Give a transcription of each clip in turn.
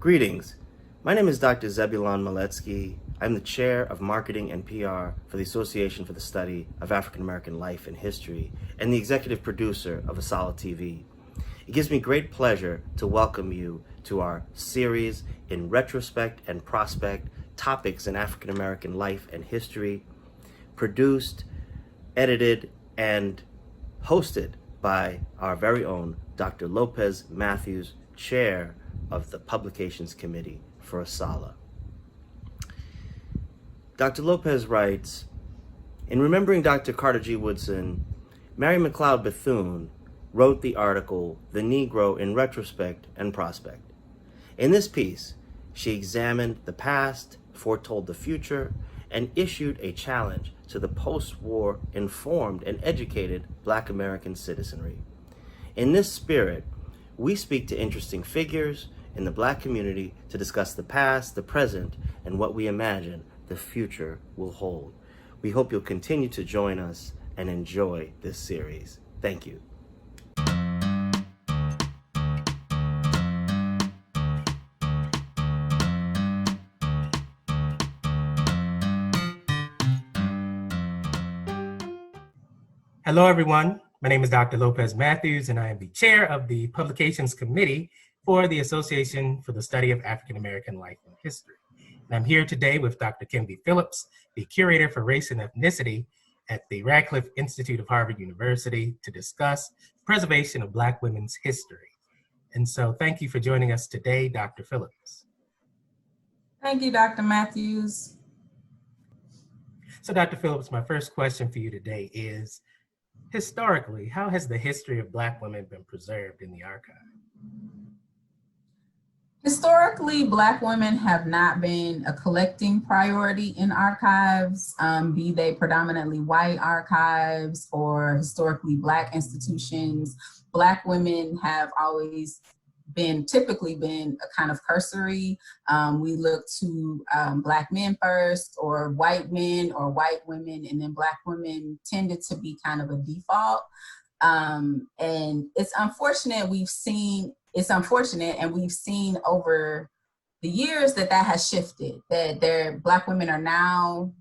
Greetings. My name is Dr. Zebulon Maletsky. I'm the Chair of Marketing and PR for the Association for the Study of African American Life and History and the Executive Producer of Asala TV. It gives me great pleasure to welcome you to our series in Retrospect and Prospect, Topics in African American Life and History, produced, edited, and hosted by our very own Dr. Lopez Matthews, Chair of the Publications Committee for Asala. Dr. Lopez writes, in remembering Dr. Carter G. Woodson, Mary McLeod Bethune wrote the article, The Negro in Retrospect and Prospect. In this piece, she examined the past, foretold the future, and issued a challenge to the post-war informed and educated Black American citizenry. In this spirit, we speak to interesting figures in the Black community to discuss the past, the present, and what we imagine the future will hold. We hope you'll continue to join us and enjoy this series. Thank you. Hello, everyone. My name is Dr. Lopez Matthews, and I am the chair of the Publications Committee for the Association for the Study of African American Life and History. And I'm here today with Dr. Kenvi Phillips, the curator for race and ethnicity at the Radcliffe Institute of Harvard University, to discuss preservation of Black women's history. And so thank you for joining us today, Dr. Phillips. Thank you, Dr. Matthews. So Dr. Phillips, my first question for you today is, historically, how has the history of Black women been preserved in the archive? Historically, Black women have not been a collecting priority in archives, be they predominantly white archives or historically Black institutions. Black women have always typically been a kind of cursory. We look to Black men first, or white men or white women, and then Black women tended to be kind of a default. And it's unfortunate, and we've seen over the years that has shifted, that Black women are now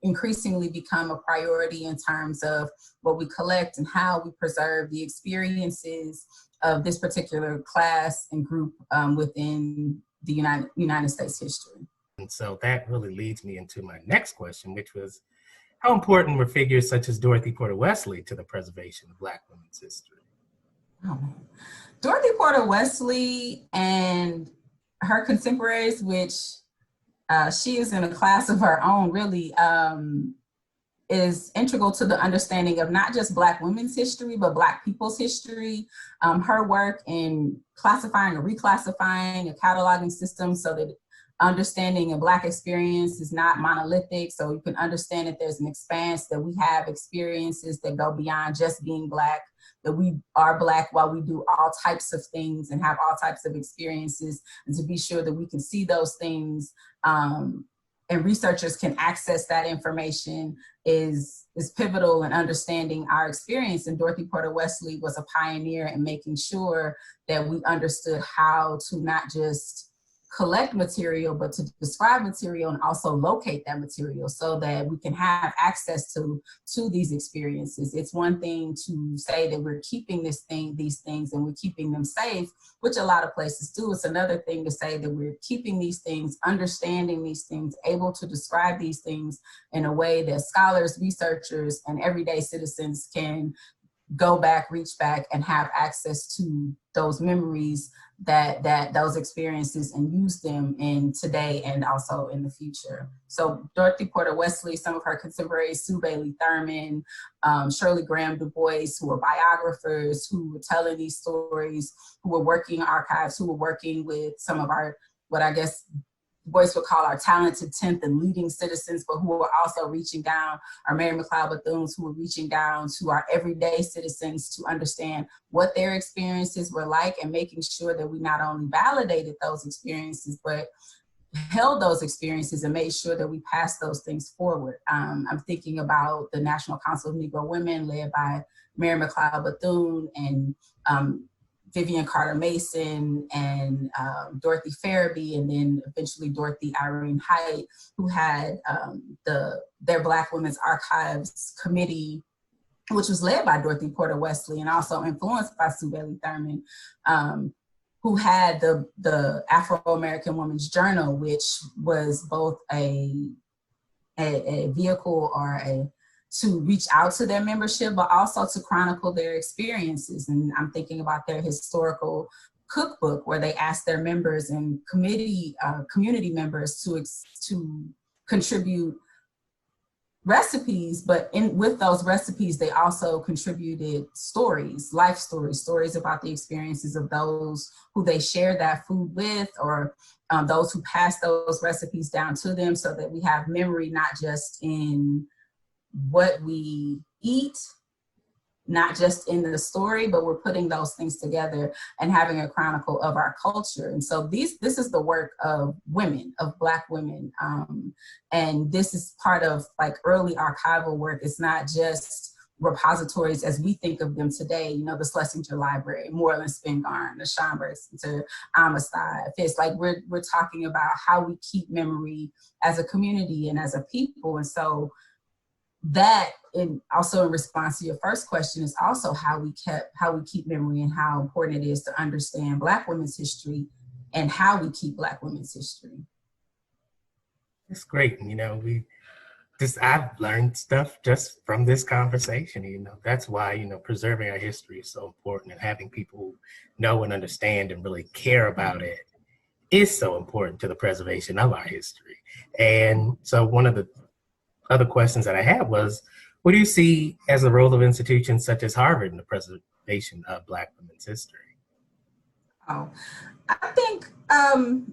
increasingly become a priority in terms of what we collect and how we preserve the experiences of this particular class and group within the United States history. And so that really leads me into my next question, which was, how important were figures such as Dorothy Cory Wesley to the preservation of Black women's history? Oh, man. Dorothy Cory Wesley and her contemporaries, which she is in a class of her own, really, is integral to the understanding of not just Black women's history, but Black people's history. Her work in classifying or reclassifying a cataloging system so that understanding a Black experience is not monolithic, so you can understand that there's an expanse, that we have experiences that go beyond just being Black, that we are Black while we do all types of things and have all types of experiences, and to be sure that we can see those things and researchers can access that information is pivotal in understanding our experience. And Dorothy Cory Wesley was a pioneer in making sure that we understood how to not just collect material, but to describe material and also locate that material so that we can have access to these experiences. It's one thing to say that we're keeping these things and we're keeping them safe, which a lot of places do. It's another thing to say that we're keeping these things, understanding these things, able to describe these things in a way that scholars, researchers, and everyday citizens can go back, reach back, and have access to those memories, that those experiences, and use them in today and also in the future. So Dorothy Cory Wesley, some of her contemporaries, Sue Bailey Thurman, Shirley Graham Du Bois, who were biographers, who were telling these stories, who were working archives, who were working with some of our, what I guess Du Bois would call our talented 10th and leading citizens, but who were also reaching down, our Mary McLeod Bethunes, who were reaching down to our everyday citizens to understand what their experiences were like, and making sure that we not only validated those experiences, but held those experiences and made sure that we passed those things forward. I'm thinking about the National Council of Negro Women led by Mary McLeod Bethune, and Vivian Carter Mason and Dorothy Farabee, and then eventually Dorothy Irene Height, who had their Black Women's Archives Committee, which was led by Dorothy Porter Wesley and also influenced by Sue Bailey Thurman, who had the Afro-American Woman's Journal, which was both a vehicle or to reach out to their membership, but also to chronicle their experiences. And I'm thinking about their historical cookbook, where they asked their members and community members to contribute recipes, but with those recipes, they also contributed stories, life stories, stories about the experiences of those who they shared that food with, or those who passed those recipes down to them, so that we have memory not just in what we eat, not just in the story, but we're putting those things together and having a chronicle of our culture. And so this is the work of women, of Black women. And this is part of like early archival work. It's not just repositories as we think of them today, you know, the Schlesinger Library, Moreland Spingarn, the Schomburg Center, Amistad. It's like we're talking about how we keep memory as a community and as a people. And so that, and also in response to your first question, is also how we keep memory and how important it is to understand Black women's history and how we keep Black women's history. It's great. You know, I've learned stuff just from this conversation. You know, that's why, you know, preserving our history is so important, and having people who know and understand and really care about it is so important to the preservation of our history. And so one of the other questions that I had was, what do you see as the role of institutions such as Harvard in the preservation of Black women's history? Oh, I think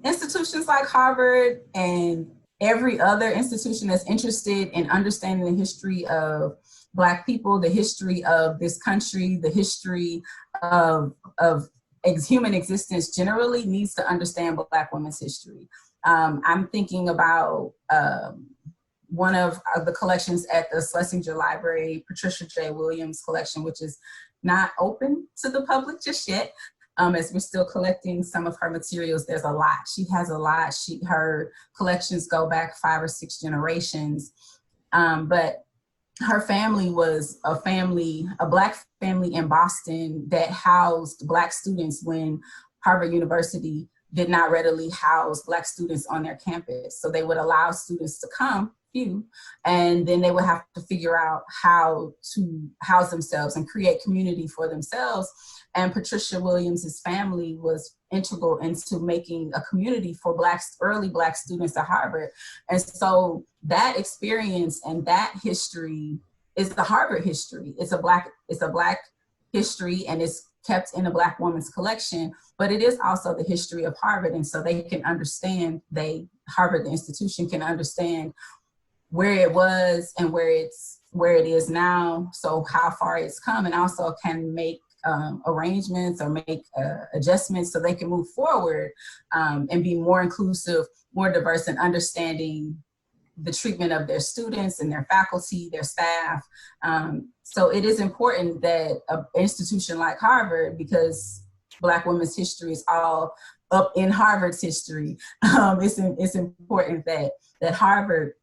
institutions like Harvard and every other institution that's interested in understanding the history of Black people, the history of this country, the history of human existence generally, needs to understand Black women's history. I'm thinking about one of the collections at the Schlesinger Library, Patricia J. Williams' collection, which is not open to the public just yet, as we're still collecting some of her materials. There's a lot. She has a lot. Her collections go back 5 or 6 generations. But her family was a Black family in Boston that housed Black students when Harvard University did not readily house Black students on their campus. So they would allow students to come, few, and then they would have to figure out how to house themselves and create community for themselves. And Patricia Williams's family was integral into making a community for early Black students at Harvard. And so that experience and that history is the Harvard history. It's a Black history, and it's kept in a Black woman's collection, but it is also the history of Harvard. And so they can understand, Harvard, the institution, can understand where it was and where it is now, so how far it's come, and also can make arrangements or make adjustments so they can move forward and be more inclusive, more diverse, and understanding the treatment of their students and their faculty, their staff. So it is important that an institution like Harvard, because Black women's history is all up in Harvard's history, it's important that Harvard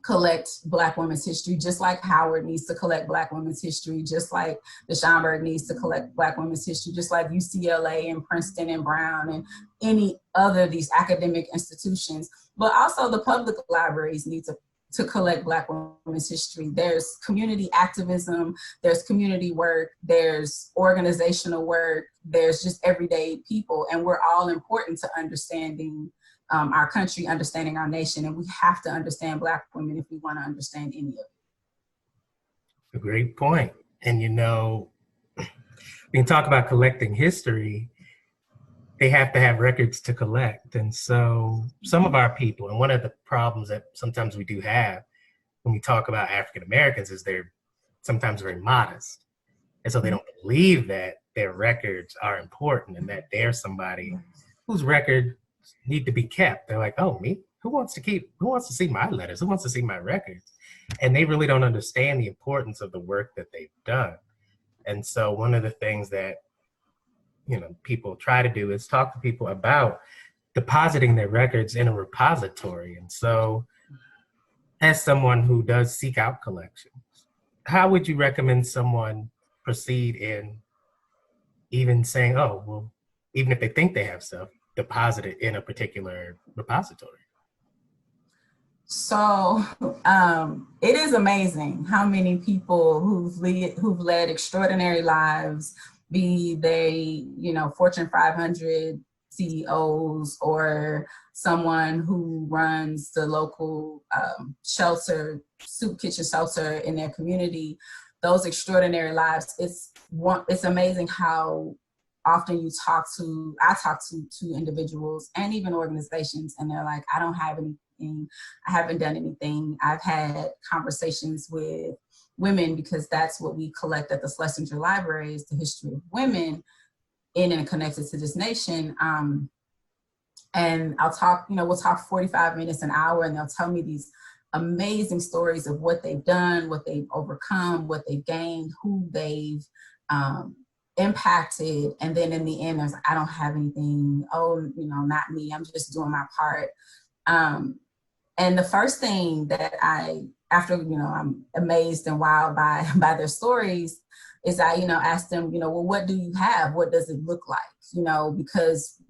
collect Black women's history, just like Howard needs to collect Black women's history, just like the Schomburg needs to collect Black women's history, just like UCLA and Princeton and Brown and any other of these academic institutions. But also the public libraries need to collect Black women's history. There's community activism, there's community work, there's organizational work, there's just everyday people, and we're all important to understanding our country, understanding our nation, and we have to understand Black women if we want to understand any of it. A great point. And you know, we can talk about collecting history. They have to have records to collect. And so some of our people, and one of the problems that sometimes we do have when we talk about African Americans, is they're sometimes very modest. And so they don't believe that their records are important and that they're somebody whose record need to be kept. They're like, oh, me? Who wants to see my letters? Who wants to see my records? And they really don't understand the importance of the work that they've done. And so one of the things that people try to do is talk to people about depositing their records in a repository. And so as someone who does seek out collections, how would you recommend someone proceed in even saying, oh, well, even if they think they have stuff, deposit it in a particular repository? So it is amazing how many people who've led extraordinary lives, be they, Fortune 500 CEOs or someone who runs the local shelter, soup kitchen shelter in their community, those extraordinary lives. It's amazing how often I talk to individuals and even organizations, and they're like, I don't have anything, I haven't done anything. I've had conversations with women, because that's what we collect at the Schlesinger Library, is the history of women in and connected to this nation. And I'll talk, we'll talk 45 minutes, an hour, and they'll tell me these amazing stories of what they've done, what they've overcome, what they've gained, who they've impacted. And then in the end, there's, I don't have anything. Oh, not me. I'm just doing my part. And the first thing that after, I'm amazed and wowed by their stories, is I, ask them, well, what do you have? What does it look like? Because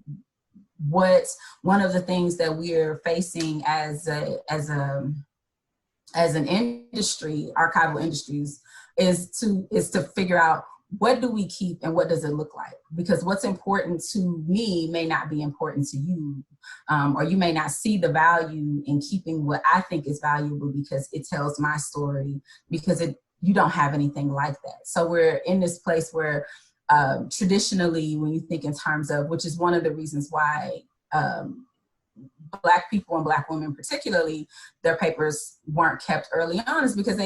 one of the things that we're facing as an industry, archival industries, is to figure out, what do we keep and what does it look like? Because what's important to me may not be important to you, or you may not see the value in keeping what I think is valuable because it tells my story, because you don't have anything like that. So we're in this place where traditionally, when you think in terms of, which is one of the reasons why Black people and Black women particularly, their papers weren't kept early on, is because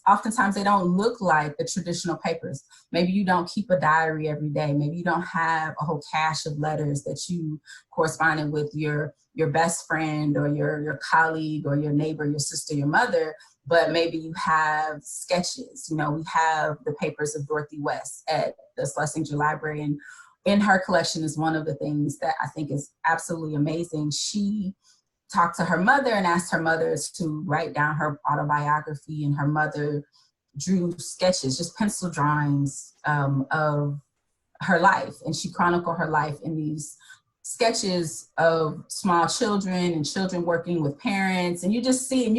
oftentimes they don't look like the traditional papers. Maybe you don't keep a diary every day. Maybe you don't have a whole cache of letters that you corresponded with your best friend or your colleague or your neighbor, your sister, your mother, but maybe you have sketches. We have the papers of Dorothy West at the Schlesinger Library, and in her collection is one of the things that I think is absolutely amazing. She talked to her mother and asked her mother to write down her autobiography, and her mother drew sketches, just pencil drawings of her life. And she chronicled her life in these sketches of small children and children working with parents. And you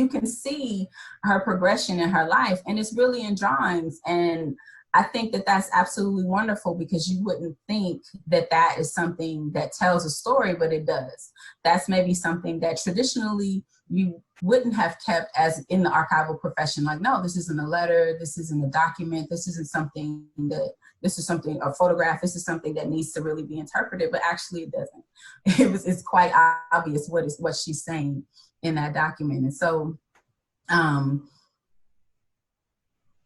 can see her progression in her life, and it's really in drawings. And I think that that's absolutely wonderful, because you wouldn't think that that is something that tells a story, but it does. That's maybe something that traditionally you wouldn't have kept as in the archival profession. Like, no, this isn't a letter, this isn't a document, this is something, a photograph, this is something that needs to really be interpreted, but actually it doesn't. It's quite obvious what she's saying in that document. And so,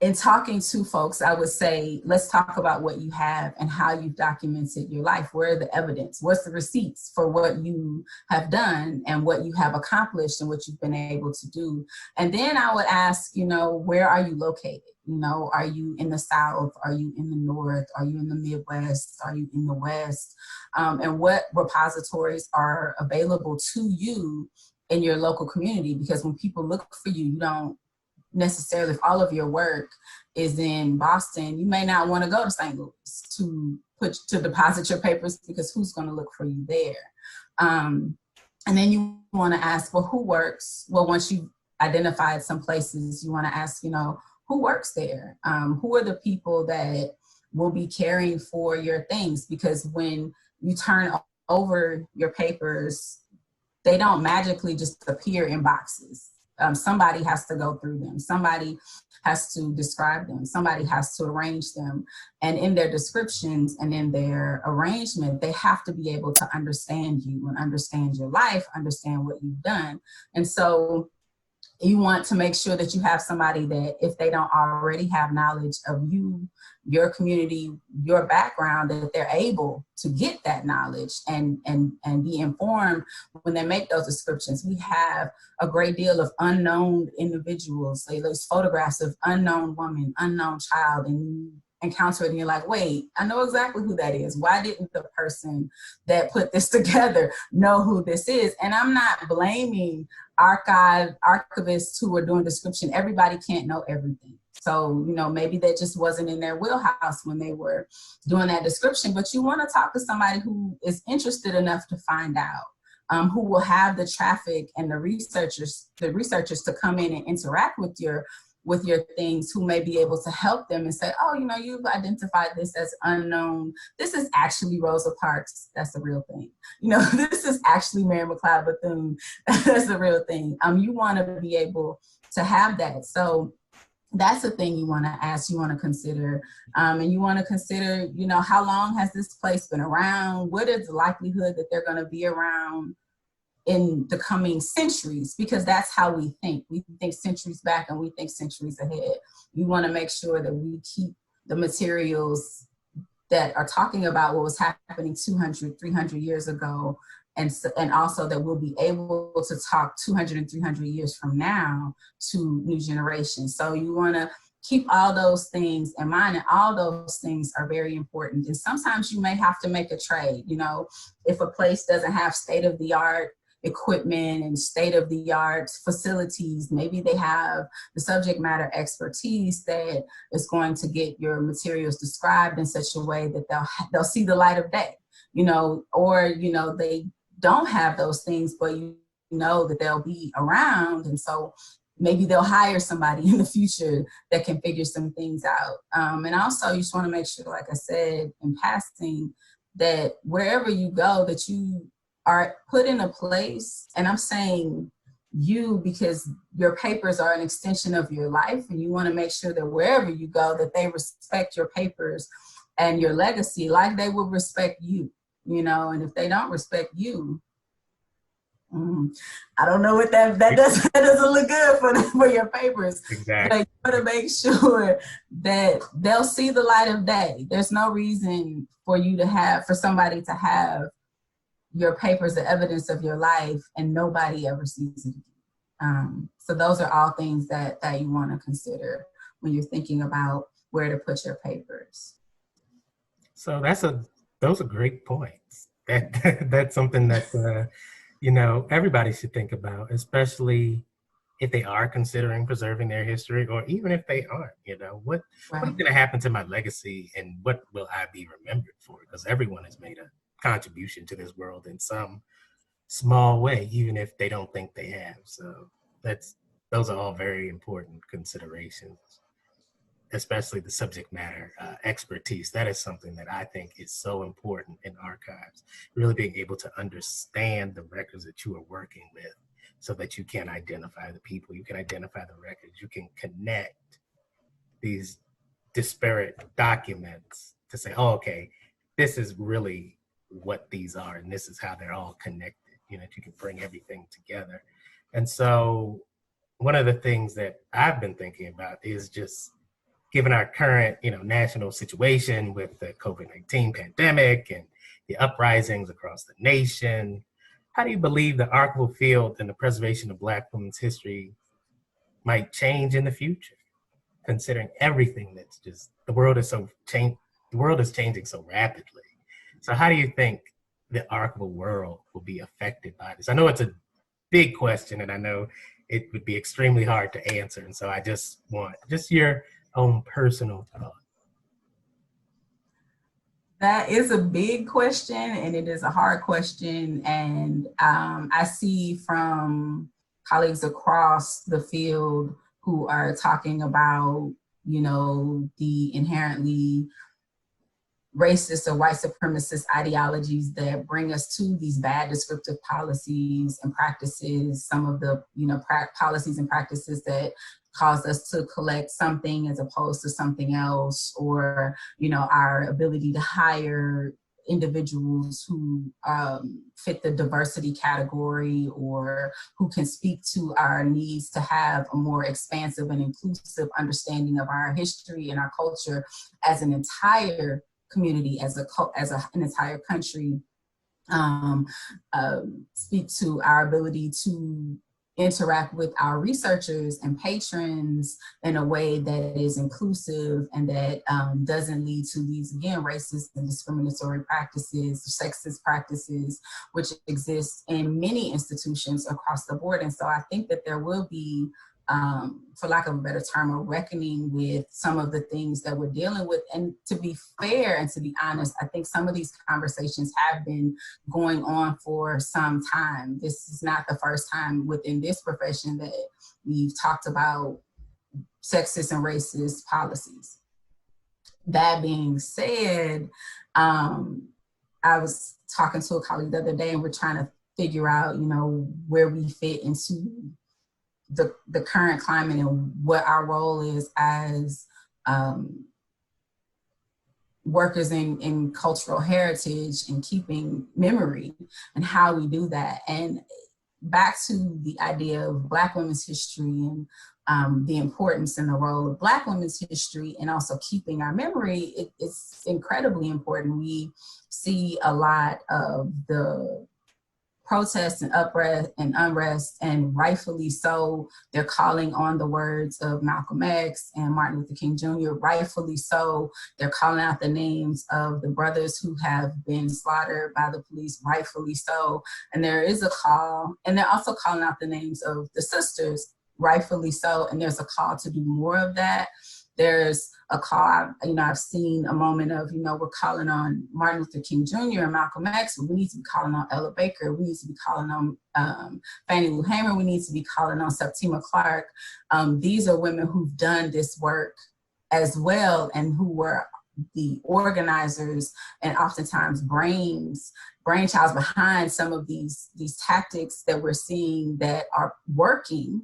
in talking to folks, I would say, let's talk about what you have and how you've documented your life. Where are the evidence? What's the receipts for what you have done and what you have accomplished and what you've been able to do? And then I would ask, where are you located? Are you in the South? Are you in the North? Are you in the Midwest? Are you in the West? And what repositories are available to you in your local community? Because when people look for you, you don't necessarily, if all of your work is in Boston, you may not want to go to St. Louis to deposit your papers, because who's going to look for you there? And then you want to ask, well, who works? Well, once you've identified some places, you want to ask, who works there? Who are the people that will be caring for your things? Because when you turn over your papers, they don't magically just appear in boxes. Somebody has to go through them. Somebody has to describe them. Somebody has to arrange them. And in their descriptions and in their arrangement, they have to be able to understand you and understand your life, understand what you've done. And so you want to make sure that you have somebody that, if they don't already have knowledge of you, your community, your background, that they're able to get that knowledge and be informed when they make those descriptions. We have a great deal of unknown individuals. Those photographs of unknown woman, unknown child, and encounter it and you're like, wait, I know exactly who that is. Why didn't the person that put this together know who this is? And I'm not blaming archivists who are doing description. Everybody can't know everything. So, you know, maybe that just wasn't in their wheelhouse when they were doing that description, but you want to talk to somebody who is interested enough to find out, who will have the traffic and the researchers to come in and interact with your things, who may be able to help them and say, oh, you know, you've identified this as unknown. This is actually Rosa Parks. That's the real thing. You know, this is actually Mary McLeod Bethune. That's the real thing. You want to be able to have that. So that's the thing you want to ask, you want to consider. And you want to consider, you know, how long has this place been around? What is the likelihood that they're going to be around in the coming centuries? Because that's how we think. We think centuries back and we think centuries ahead. We want to make sure that we keep the materials that are talking about what was happening 200, 300 years ago, and also that we'll be able to talk 200 and 300 years from now to new generations. So you want to keep all those things in mind, and all those things are very important. And sometimes you may have to make a trade. You know, if a place doesn't have state-of-the-art equipment and state-of-the-art facilities, maybe they have the subject matter expertise that is going to get your materials described in such a way that they'll see the light of day, you know, or, you know, they don't have those things, but you know that they'll be around. And so maybe they'll hire somebody in the future that can figure some things out. And also you just want to make sure, like I said, in passing, that wherever you go, that you are put in a place, and I'm saying you because your papers are an extension of your life, and you want to make sure that wherever you go, that they respect your papers and your legacy like they will respect you, you know. And if they don't respect you, I don't know what that doesn't look good for your papers. Exactly. But you want to make sure that they'll see the light of day. There's no reason for somebody to have your papers, the evidence of your life, and nobody ever sees it again. So those are all things that you want to consider when you're thinking about where to put your papers. So those are great points. That's something that you know, everybody should think about, especially if they are considering preserving their history, or even if they aren't. You know, what's going to happen to my legacy, and what will I be remembered for? Because everyone has made a contribution to this world in some small way, even if they don't think they have. So those are all very important considerations, especially the subject matter expertise. That is something that I think is so important in archives, really being able to understand the records that you are working with, so that you can identify the people, you can identify the records, you can connect these disparate documents to say, oh, okay, this is really what these are, and this is how they're all connected, you know, you can bring everything together. And so one of the things that I've been thinking about is just, given our current, you know, national situation with the COVID-19 pandemic and the uprisings across the nation, how do you believe the archival field and the preservation of Black women's history might change in the future, considering everything that's just, the world is changing so rapidly? So how do you think the archival world will be affected by this? I know it's a big question, and I know it would be extremely hard to answer. And so I just want your own personal thought. That is a big question, and it is a hard question. And I see from colleagues across the field who are talking about, you know, the inherently racist or white supremacist ideologies that bring us to these bad descriptive policies and practices, some of the, you know, policies and practices that cause us to collect something as opposed to something else, or, you know, our ability to hire individuals who fit the diversity category, or who can speak to our needs to have a more expansive and inclusive understanding of our history and our culture as an entire community, as an entire country. Speak to our ability to interact with our researchers and patrons in a way that is inclusive and that doesn't lead to these, again, racist and discriminatory practices, sexist practices, which exist in many institutions across the board. And so I think that there will be, for lack of a better term, a reckoning with some of the things that we're dealing with. And to be fair and to be honest, I think some of these conversations have been going on for some time. This is not the first time within this profession that we've talked about sexist and racist policies. That being said, I was talking to a colleague the other day, and we're trying to figure out, you know, where we fit into the current climate and what our role is as workers in cultural heritage and keeping memory, and how we do that. And back to the idea of Black women's history and the importance and the role of Black women's history, and also keeping our memory, it's incredibly important. We see a lot of the protests and unrest, and rightfully so. They're calling on the words of Malcolm X and Martin Luther King Jr. Rightfully so. They're calling out the names of the brothers who have been slaughtered by the police. Rightfully so. And there is a call, and they're also calling out the names of the sisters. Rightfully so. And there's a call to do more of that. There's a call, I've seen a moment of, we're calling on Martin Luther King Jr. and Malcolm X, but we need to be calling on Ella Baker. We need to be calling on Fannie Lou Hamer. We need to be calling on Septima Clark. These are women who've done this work as well, and who were the organizers and oftentimes brainchilds behind some of these tactics that we're seeing that are working.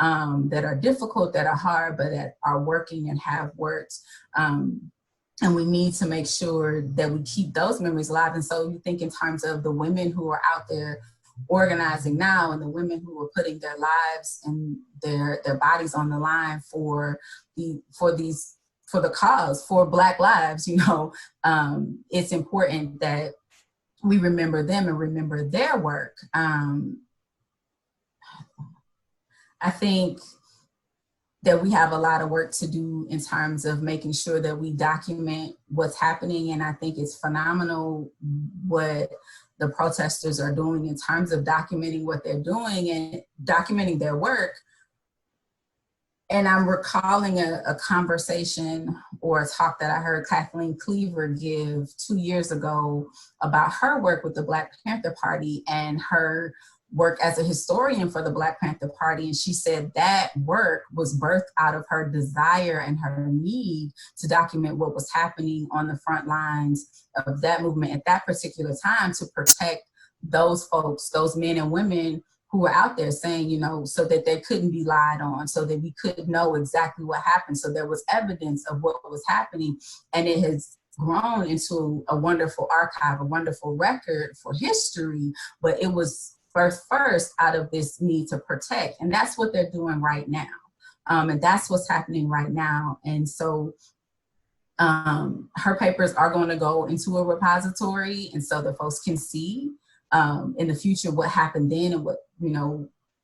That are difficult, that are hard, but that are working and have worked. And we need to make sure that we keep those memories alive. And so you think in terms of the women who are out there organizing now, and the women who are putting their lives and their bodies on the line for the cause, for Black lives, it's important that we remember them and remember their work. I think that we have a lot of work to do in terms of making sure that we document what's happening. And I think it's phenomenal what the protesters are doing in terms of documenting what they're doing and documenting their work. And I'm recalling a conversation or a talk that I heard Kathleen Cleaver give 2 years ago about her work with the Black Panther Party and her work as a historian for the Black Panther Party. And she said that work was birthed out of her desire and her need to document what was happening on the front lines of that movement at that particular time, to protect those folks, those men and women who were out there saying, so that they couldn't be lied on, so that we could know exactly what happened. So there was evidence of what was happening, and it has grown into a wonderful archive, a wonderful record for history, but it was first out of this need to protect. And that's what they're doing right now. And that's what's happening right now. And so her papers are going to go into a repository, and so the folks can see in the future what happened then, and what,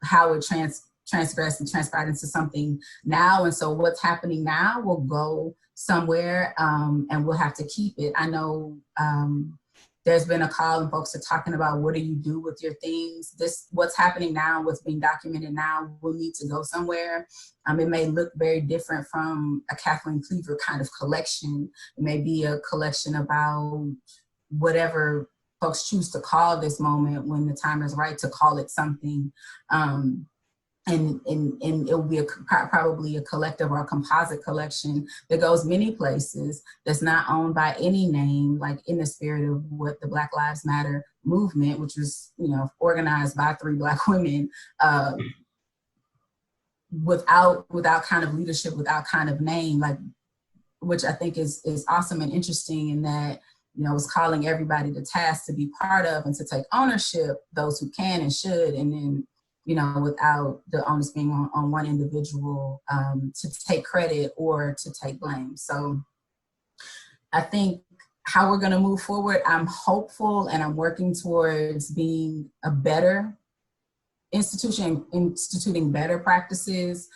how it transgressed and transpired into something now. And so what's happening now will go somewhere, and we'll have to keep it. I know there's been a call, and folks are talking about, what do you do with your things? What's happening now, what's being documented now, will need to go somewhere. It may look very different from a Kathleen Cleaver kind of collection. It may be a collection about whatever folks choose to call this moment when the time is right to call it something. And it will be probably a collective or a composite collection that goes many places, that's not owned by any name, like in the spirit of what the Black Lives Matter movement, which was, organized by 3 Black women, without kind of leadership, without kind of name, like, which I think is awesome and interesting, in that, it's calling everybody to task to be part of and to take ownership, those who can and should, and then, without the onus being on one individual to take credit or to take blame. So I think how we're gonna move forward, I'm hopeful, and I'm working towards being a better instituting better practices,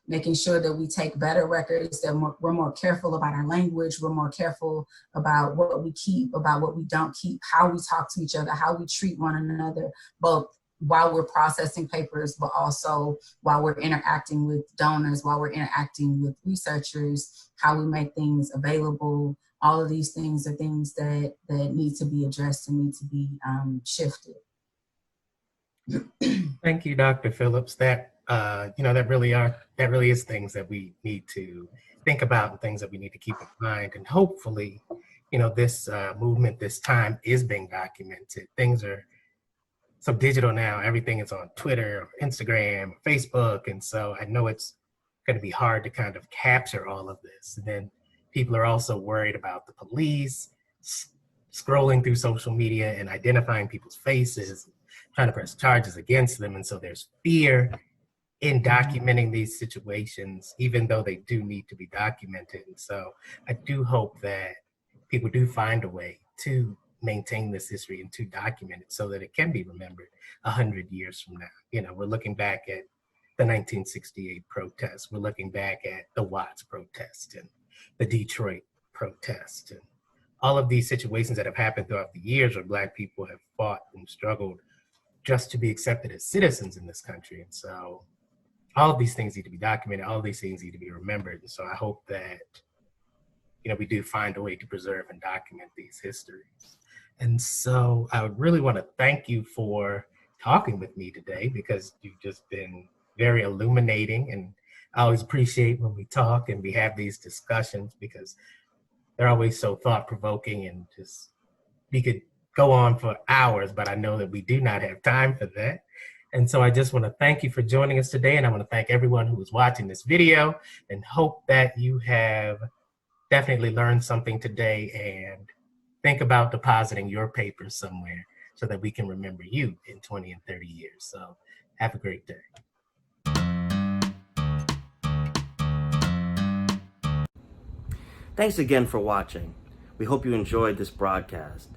making sure that we take better records, that we're more careful about our language, we're more careful about what we keep, about what we don't keep, how we talk to each other, how we treat one another, both while we're processing papers, but also while we're interacting with donors, while we're interacting with researchers, how we make things available. All of these things are things that need to be addressed and need to be shifted. Thank you, Dr. Phillips. That that really is things that we need to think about and things that we need to keep in mind. And hopefully, this movement, this time is being documented. Things are so digital now. Everything is on Twitter, Instagram, Facebook. And so I know it's going to be hard to kind of capture all of this. And then people are also worried about the police scrolling through social media and identifying people's faces, trying to press charges against them. And so there's fear in documenting these situations, even though they do need to be documented. And so I do hope that people do find a way to maintain this history and to document it so that it can be remembered 100 years from now. We're looking back at the 1968 protests. We're looking back at the Watts protest and the Detroit protest and all of these situations that have happened throughout the years where Black people have fought and struggled just to be accepted as citizens in this country. And so all of these things need to be documented. All of these things need to be remembered. And so I hope that we do find a way to preserve and document these histories. And so I would really want to thank you for talking with me today, because you've just been very illuminating. And I always appreciate when we talk and we have these discussions, because they're always so thought-provoking, and just we could go on for hours, but I know that we do not have time for that. And so I just want to thank you for joining us today. And I want to thank everyone who was watching this video, and hope that you have definitely learned something today and think about depositing your papers somewhere so that we can remember you in 20 and 30 years. So have a great day. Thanks again for watching. We hope you enjoyed this broadcast.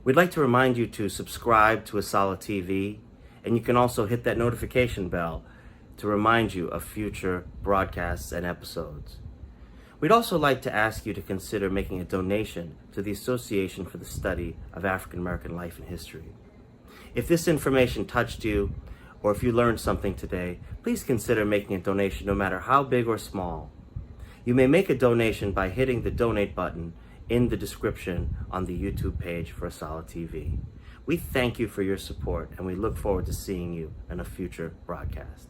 We'd like to remind you to subscribe to Asala TV, and you can also hit that notification bell to remind you of future broadcasts and episodes. We'd also like to ask you to consider making a donation to the Association for the Study of African American Life and History. If this information touched you, or if you learned something today, please consider making a donation, no matter how big or small. You may make a donation by hitting the donate button in the description on the YouTube page for Asala TV. We thank you for your support, and we look forward to seeing you in a future broadcast.